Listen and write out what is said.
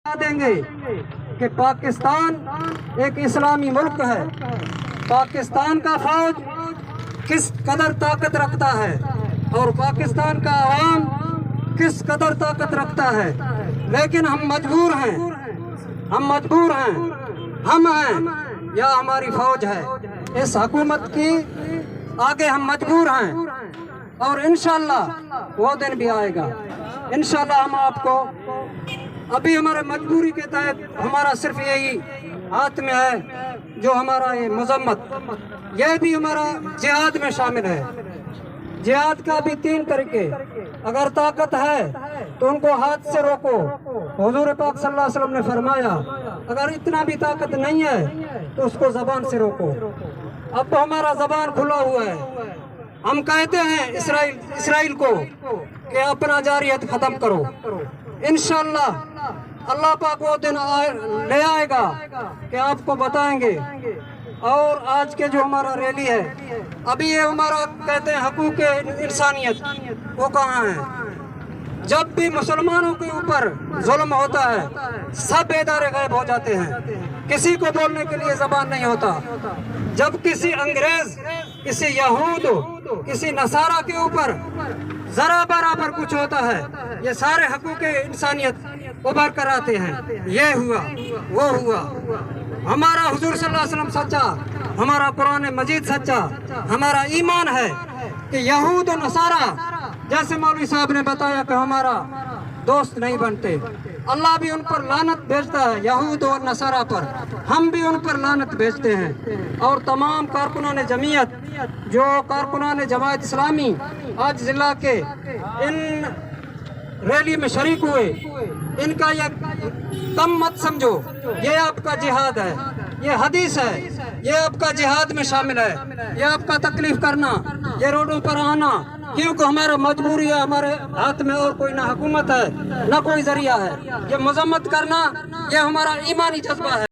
دیں گے کہ پاکستان ایک اسلامی ملک ہے. پاکستان کا فوج کس قدر طاقت رکھتا ہے اور پاکستان کا عوام کس قدر طاقت رکھتا ہے. لیکن ہم مجبور ہیں ہم ہیں یا ہماری فوج ہے. اس حکومت کی آگے ہم مجبور ہیں اور انشاءاللہ وہ دن بھی آئے گا. انشاءاللہ ہم آپ کو ابھی ہمارے مجبوری کے تحت ہمارا صرف یہی ہاتھ میں ہے جو ہمارا یہ مذمت، یہ بھی ہمارا جہاد میں شامل ہے. جہاد کا بھی 3 طریقے، اگر طاقت ہے تو ان کو ہاتھ سے روکو. حضور پاک صلی اللہ علیہ وسلم نے فرمایا اگر اتنا بھی طاقت نہیں ہے تو اس کو زبان سے روکو. اب تو ہمارا زبان کھلا ہوا ہے. ہم کہتے ہیں اسرائیل کو کہ اپنا جارحیت ختم کرو. انشاءاللہ اللہ پاک وہ دن لے آئے گا کہ آپ کو بتائیں گے. اور آج کے جو ہمارا ریلی ہے، ابھی یہ ہمارا کہتے ہیں حقوق انسانیت، وہ کہاں ہے؟ جب بھی مسلمانوں کے اوپر ظلم ہوتا ہے سب ادارے غائب ہو جاتے ہیں، کسی کو بولنے کے لیے زبان نہیں ہوتا. جب کسی انگریز، کسی یہود، کسی نصارہ کے اوپر ذرا برابر کچھ ہوتا ہے یہ سارے حقوق انسانیت ابھر کر آتے ہیں. یہ ہوا وہ ہوا. ہمارا حضور صلی اللہ علیہ وسلم سچا، ہمارا قرآن مجید سچا، ہمارا ایمان ہے کہ یہود و نصارہ جیسے مولوی صاحب نے بتایا کہ ہمارا دوست نہیں بنتے. اللہ بھی ان پر لعنت بھیجتا ہے، یہود اور نصارہ پر. ہم بھی ان پر لعنت بھیجتے ہیں. اور تمام کارکنان جمعیت، جو کارکنان جماعت اسلامی آج ضلع کے ان ریلی میں شریک ہوئے، ان کا یہ کم مت سمجھو. یہ آپ کا جہاد ہے، یہ حدیث ہے، یہ آپ کا جہاد میں شامل ہے. یہ آپ کا تکلیف کرنا، یہ روڈوں پر آنا کیونکہ ہمارا مجبوری ہے. ہمارے ہاتھ میں اور کوئی نہ حکومت ہے نہ کوئی ذریعہ ہے. یہ مذمت کرنا یہ ہمارا ایمانی جذبہ ہے.